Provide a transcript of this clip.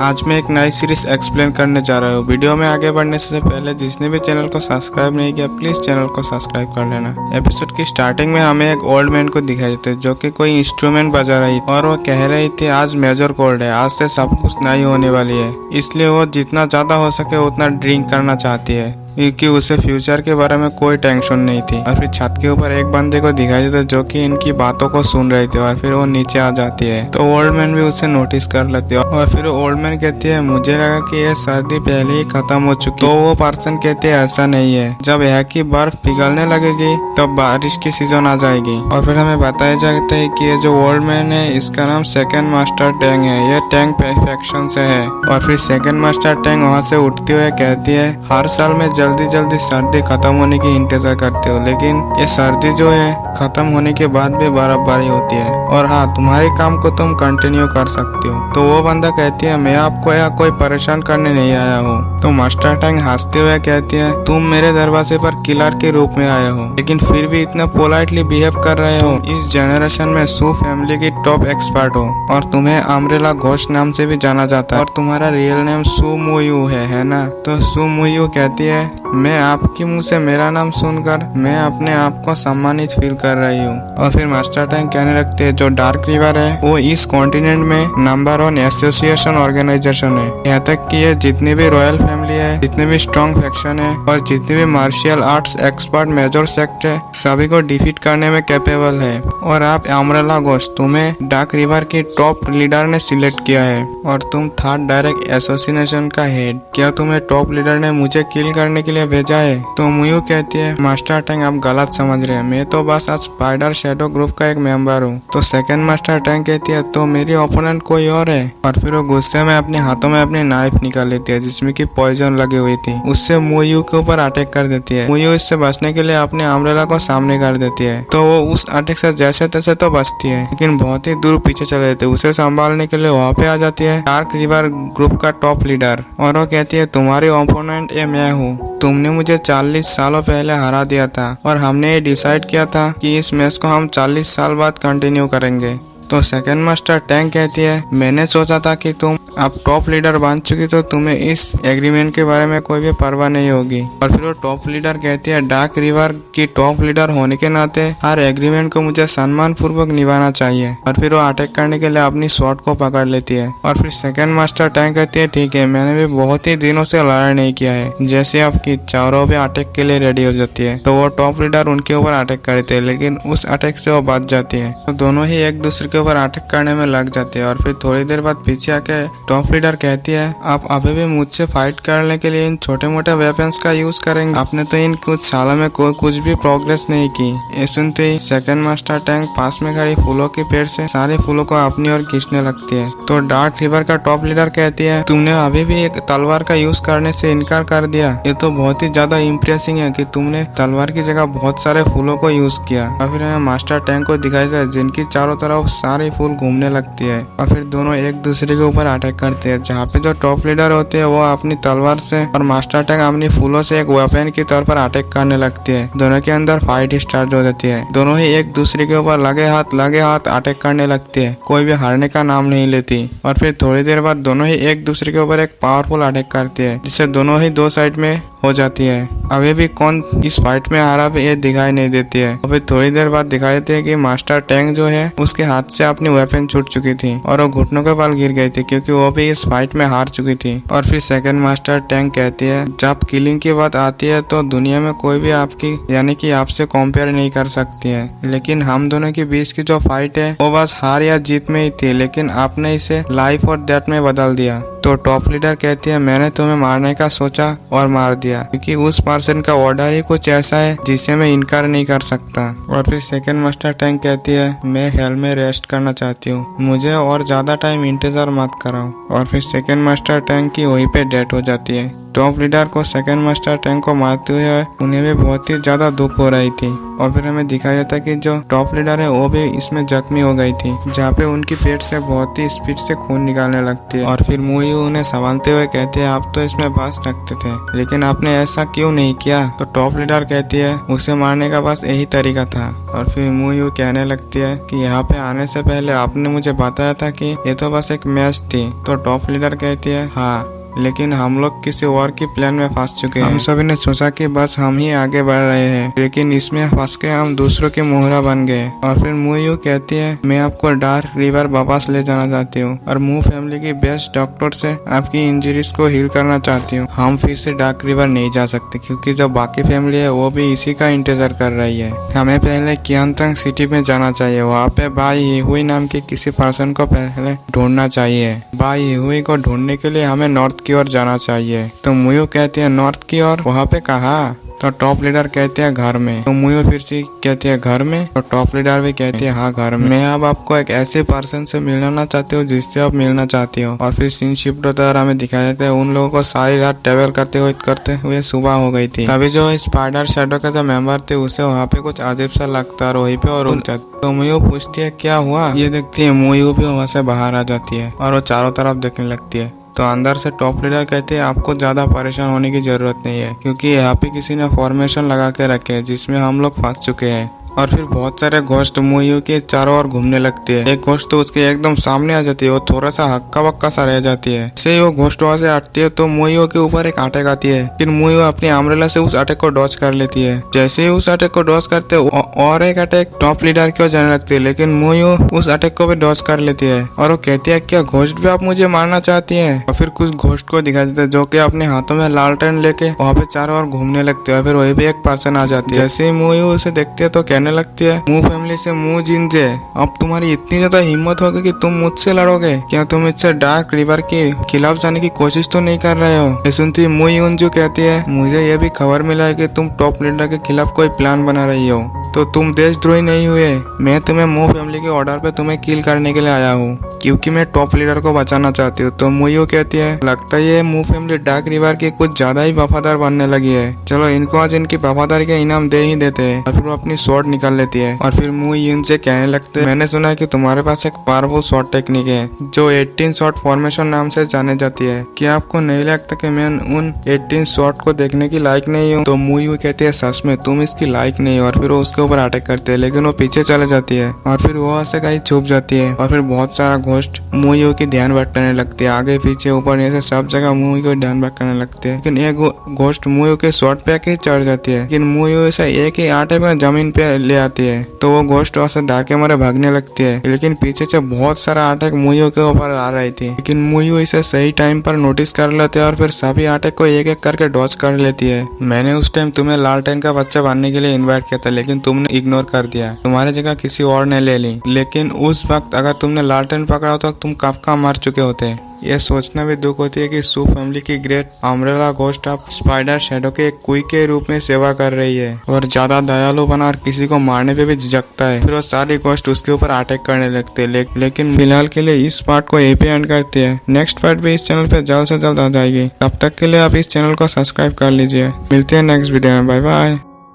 आज मैं एक नई सीरीज एक्सप्लेन करने जा रहा हूँ। वीडियो में आगे बढ़ने से पहले जिसने भी चैनल को सब्सक्राइब नहीं किया प्लीज चैनल को सब्सक्राइब कर लेना। एपिसोड की स्टार्टिंग में हमें एक ओल्ड मैन को दिखाई देते जो कि कोई इंस्ट्रूमेंट बजा रही थी और वो कह रही थी आज मेजर कोल्ड है, आज से सब कुछ नई होने वाली है, इसलिए वो जितना ज्यादा हो सके उतना ड्रिंक करना चाहती है क्योंकि उसे फ्यूचर के बारे में कोई टेंशन नहीं थी। और फिर छत के ऊपर एक बंदे को दिखाई देता जो कि इनकी बातों को सुन रही थी और फिर वो नीचे आ जाती है तो ओल्ड मैन भी उसे नोटिस कर लेती है और फिर ओल्ड मैन कहती है मुझे लगा कि यह सर्दी पहले ही खत्म हो चुकी। तो वो पर्सन कहते हैं ऐसा नहीं है, जब यहाँ की बर्फ पिघलने लगेगी तब बारिश की सीजन आ जाएगी। और फिर हमें बताया जाता है कि ये जो ओल्ड मैन है इसका नाम सेकंड मास्टर टैंक है, ये टैंक परफेक्शन से है। और फिर सेकंड मास्टर टैंक वहाँ से उठते हुए कहती है हर साल में जल्दी जल्दी सर्दी खत्म होने की इंतजार करते हो, लेकिन ये सर्दी जो है खत्म होने के बाद भी बर्फबारी होती है और हाँ तुम्हारे काम को तुम कंटिन्यू कर सकते हो। तो वो बंदा कहती है मैं आपको यहाँ कोई परेशान करने नहीं आया हूँ। तो मास्टर टैंक हंसते हुए कहती है तुम मेरे दरवाजे पर किलर के रूप में आए हो लेकिन फिर भी इतना पोलाइटली बिहेव कर रहे हो। इस जनरेशन में सू फैमिली की टॉप एक्सपर्ट हो और तुम्हें अम्ब्रेला घोष नाम से भी जाना जाता है और तुम्हारा रियल नेम सू मुयू है ना। तो सू मुयू कहती है मैं आपके मुंह से मेरा नाम सुनकर मैं अपने आप को सम्मानित फील कर रही हूँ। और फिर मास्टर टैंक कहने लगते हैं जो डार्क रिवर है वो इस कॉन्टिनेंट में नंबर 1 एसोसिएशन ऑर्गेनाइजेशन है। यहाँ तक कि ये जितनी भी रॉयल फैमिली है, जितने भी स्ट्रॉन्ग फैक्शन है और जितने भी martial arts expert major sect है सभी को डिफीट करने में कैपेबल है। और आप अम्ब्रेला घोष तुम्हें डार्क रिवर की टॉप लीडर ने सिलेक्ट किया है और तुम थर्ड डायरेक्ट एसोसिएशन का हेड। क्या तुम्हें टॉप लीडर ने मुझे किल करने के लिए भेजा है? तो मुयू कहती है मास्टर टैंक आप गलत समझ रहे हैं, मैं तो बस आज स्पाइडर शैडो ग्रुप का एक मेंबर हूँ। तो सेकंड मास्टर टैंक कहती है तो मेरी ओपोनेंट कोई और है। और फिर वो गुस्से में अपने हाथों में अपनी नाइफ निकाल लेती है जिसमें की पॉइजन लगी हुई थी, उससे मुयू के ऊपर अटैक कर देती है। मुयू इससे बचने के लिए अपने अम्ब्रेला को सामने कर देती है तो वो उस अटैक से जैसे तैसे तो बचती है लेकिन बहुत ही दूर पीछे चले जाते। उसे संभालने के लिए वहाँ पे आ जाती है डार्क रिवर ग्रुप का टॉप लीडर और वो कहती है तुम्हारी ओपोनेंट ये मैं हूँ, तुमने मुझे 40 सालों पहले हरा दिया था और हमने ये डिसाइड किया था कि इस मैच को हम 40 साल बाद कंटिन्यू करेंगे। तो सेकंड मास्टर टैंक कहती है मैंने सोचा था कि तुम अब टॉप लीडर बन चुकी तो तुम्हें इस एग्रीमेंट के बारे में कोई भी परवाह नहीं होगी। और फिर वो टॉप लीडर कहती है डार्क रिवर की टॉप लीडर होने के नाते हर एग्रीमेंट को मुझे सम्मान पूर्वक निभाना चाहिए। और फिर वो अटैक करने के लिए अपनी शॉट को पकड़ लेती है। और फिर सेकंड मास्टर टैंक कहती है ठीक है मैंने भी बहुत ही दिनों से लड़ाई नहीं किया है, जैसे आपकी इच्छा, और वो भी अटैक के लिए रेडी हो जाती है। तो वो टॉप लीडर उनके ऊपर अटैक करते है लेकिन उस अटैक से वो बच जाती है। तो दोनों ही एक दूसरे के ऊपर अटैक करने में लग जाते हैं। और फिर थोड़ी देर बाद पीछे आके टॉप लीडर कहती है आप अभी भी मुझसे फाइट करने के लिए इन छोटे मोटे वेपन्स का यूज करेंगे, आपने तो इन कुछ सालों में कुछ भी प्रोग्रेस नहीं की। ये सुनते ही सेकंड मास्टर टैंक पास में खड़ी फूलों के पेड़ से सारे फूलों को अपनी ओर खींचने लगती है। तो डार्क रिवर का टॉप लीडर कहती है तुमने अभी भी एक तलवार का यूज करने से इनकार कर दिया, ये तो बहुत ही ज्यादा इम्प्रेसिंग है कि तुमने तलवार की जगह बहुत सारे फूलों को यूज किया। और फिर हमें मास्टर टैंक को दिखाई जाए जिनकी चारों तरफ सारे फूल घूमने लगती है और फिर दोनों एक दूसरे के ऊपर अटैक करते हैं, जहाँ पे जो टॉप लीडर होते हैं वो अपनी तलवार से और मास्टर टैंक अपनी फूलों से एक वेपन के तौर पर अटैक करने लगती है। दोनों के अंदर फाइट स्टार्ट हो जाती है, दोनों ही एक दूसरे के ऊपर लगे हाथ अटैक करने लगती है, कोई भी हारने का नाम नहीं लेती। और फिर थोड़ी देर बाद दोनों ही एक दूसरे के ऊपर एक पावरफुल अटैक करती है जिससे दोनों ही दो साइड में हो जाती है। अभी भी कौन इस फाइट में हारा ये दिखाई नहीं देती है। और फिर थोड़ी देर बाद दिखाई देती है कि मास्टर टैंक जो है उसके हाथ से अपनी वेपन छूट चुकी थी और वो घुटनों के बल गिर गई थी क्योंकि वो भी इस फाइट में हार चुकी थी। और फिर सेकंड मास्टर टैंक कहती है जब किलिंग की बात आती है तो दुनिया में कोई भी आपकी यानी कि आपसे कंपेयर नहीं कर सकती है, लेकिन हम दोनों के बीच की जो फाइट है वो बस हार या जीत में ही थी, लेकिन आपने इसे लाइफ और डेथ में बदल दिया। तो टॉप लीडर कहती है मैंने तुम्हें मारने का सोचा और मार दिया क्योंकि उस पर्सन का ऑर्डर ही कुछ ऐसा है जिसे मैं इनकार नहीं कर सकता। और फिर सेकंड मास्टर टैंक कहती है मैं हेल में रेस्ट करना चाहती हूँ, मुझे और ज्यादा टाइम इंतजार मत कराओ। और फिर सेकंड मास्टर टैंक की वहीं पे डेथ हो जाती है। टॉप लीडर को सेकंड मास्टर टैंक को मारते हुए उन्हें भी बहुत ही ज्यादा दुख हो रही थी। और फिर हमें दिखाया जाता है कि जो टॉप लीडर है वो भी इसमें जख्मी हो गई थी, जहाँ पे उनकी पेट से बहुत ही स्पीड से खून निकालने लगती है। और फिर मुयू उन्हें संभालते हुए कहती है आप तो इसमें बच सकते थे, लेकिन आपने ऐसा क्यों नहीं किया। तो टॉप लीडर कहती है उसे मारने का बस यही तरीका था। और फिर मुयू कहने लगती है कि यहाँ पे आने से पहले आपने मुझे बताया था कि ये तो बस एक मैच थी। तो टॉप लीडर कहती है हाँ, लेकिन हम लोग किसी और की प्लान में फंस चुके हैं। हम सभी ने सोचा कि बस हम ही आगे बढ़ रहे हैं, लेकिन इसमें फंस के हम दूसरों की मोहरा बन गए। और फिर मुयू कहती है मैं आपको डार्क रिवर वापस ले जाना चाहती हूँ और मू फैमिली की बेस्ट डॉक्टर से आपकी इंजरीज को हील करना चाहती हूँ। हम फिर से डार्क रिवर नहीं जा सकते क्योंकि जो बाकी फैमिली है वो भी इसी का इंतजार कर रही है। हमें पहले क्यांतंग सिटी में जाना चाहिए, वहाँ पे बाई हिहुई नाम के किसी पर्सन को पहले ढूंढना चाहिए। बाई हिहुई को ढूंढने के लिए हमें नॉर्थ की ओर जाना चाहिए। तो मुयू कहती है नॉर्थ की ओर, वहाँ पे कहाँ। तो टॉप लीडर कहते हैं घर में। तो मुयू फिर से कहती है घर में। तो टॉप लीडर भी कहती है हाँ घर में। मैं अब आपको एक ऐसे पर्सन से मिलना चाहती हूँ जिससे आप मिलना चाहती हो। और फिर सीन शिफ्ट होता है और हमें दिखाया जाता है उन लोगों को सारी रात ट्रेवल करते हुए सुबह हो गई थी। तभी जो स्पाइडर शैडो का जो मेंबर थे उसे वहाँ पे कुछ अजीब सा लगता है वहीं पे और रुक जाता। तो मुयू पूछती है क्या हुआ। ये देखती है मुयू भी वहाँ से बाहर आ जाती है और वो चारों तरफ देखने लगती है। तो अंदर से टॉप लीडर कहते हैं आपको ज्यादा परेशान होने की जरूरत नहीं है क्योंकि यहाँ पे किसी ने फॉर्मेशन लगा के रखे है जिसमें हम लोग फंस चुके हैं। और फिर बहुत सारे घोस्ट मुयू के चारों ओर घूमने लगती है। एक घोस्ट तो उसके एकदम सामने आ जाती है, वो थोड़ा सा हक्का बक्का सा रह जाती है। से वो घोस्ट वहां से हटती है तो मुयू के ऊपर एक अटैक आती है, फिर मुयू अपनी अम्ब्रेला से उस अटैक को डॉज कर लेती है। जैसे ही उस अटैक को डॉज करते और एक अटैक टॉप लीडर की ओर जाने लगती है, लेकिन मुयू उस अटैक को भी डॉज कर लेती है। और वो कहती है क्या घोस्ट भी आप मुझे मारना चाहती है। और फिर कुछ घोस्ट को दिखा देते हैं जो कि अपने हाथों में लालटेन लेके वहाँ पे चारों ओर घूमने लगते हैं। फिर वही भी एक पर्सन आ जाती है। जैसे ही मुयू उसे देखती है तो कहने लगती है मू फैमिली से मू जिनजे, अब तुम्हारी इतनी ज्यादा हिम्मत होगी कि तुम मुझसे लड़ोगे। क्या तुम इससे डार्क रिवर के खिलाफ जाने की कोशिश तो नहीं कर रहे हो। ये सुनती मू युनजू कहती है मुझे ये भी खबर मिला है कि तुम टॉप लीडर के खिलाफ कोई प्लान बना रही हो, तो तुम देशद्रोही नहीं हुए। मैं तुम्हें मू फैमिली के ऑर्डर पे तुम्हें किल करने के लिए आया हूँ क्योंकि मैं टॉप लीडर को बचाना चाहती हूँ। तो मुयू कहती है लगता है मू फैमिली डार्क रिवर की कुछ ज्यादा ही वफादार बनने लगी है, चलो इनको आज इनकी वफादारी का इनाम दे ही देते हैं। और फिर वो अपनी शॉट निकाल लेती है। और फिर मू यून से कहने लगते हैं मैंने सुना है कि तुम्हारे पास एक पावरफुल शॉट टेक्निक है जो 18 शॉट फॉर्मेशन नाम से जाने जाती है। क्या आपको नहीं लगता कि मैं उन 18 शॉट को देखने की लायक नहीं हूँ। तो मुयू कहती है सच में तुम इसकी लायक नहीं हो। और फिर वो उसके ऊपर अटैक करते हैं, लेकिन वो पीछे चले जाती है और फिर वो से कहीं छुप जाती है। और फिर बहुत सारा घोस्ट मुयू की ध्यान भटकाने लगती है, आगे पीछे ऊपर नीचे सब जगह मुयू को ध्यान भटकाने लगते हैं। लेकिन एक घोस्ट मुयू के शॉट पे आके चढ़ जाती है, लेकिन मुयू ऐसा एक ही आटे में जमीन पे ले आती है। तो वो घोस्ट वहाँ से डर के मारे भागने लगती है, लेकिन पीछे से बहुत सारा अटैक मुयू के ऊपर आ रही थी। लेकिन मुयू इसे सही टाइम पर नोटिस कर लेते हैं और फिर सभी अटैक को एक एक करके डॉज कर लेती है। मैंने उस टाइम तुम्हें लालटेन का बच्चा बनने के लिए इन्वाइट किया था, लेकिन तुमने इग्नोर कर दिया, तुम्हारी जगह किसी और ने ले ली। लेकिन उस वक्त अगर तुमने लालटेन पकड़ा होता तो तुम कब का मर चुके होते। ये सोचना भी दुख होती है कि सू फैमिली की ग्रेट अम्ब्रेला घोस्ट अब स्पाइडर शैडो के एक क्वीक के रूप में सेवा कर रही है और ज्यादा दयालु बना और किसी को मारने पे भी झिझकता है। फिर वो सारी घोस्ट उसके ऊपर अटैक करने लगते हैं। लेकिन फिलहाल के लिए इस पार्ट को यहीं पे एंड करती है। नेक्स्ट पार्ट भी इस चैनल पे जल्द से जल्द आ जाएगी। तब तक के लिए आप इस चैनल को सब्सक्राइब कर लीजिए। मिलते हैं नेक्स्ट वीडियो में। Bye bye.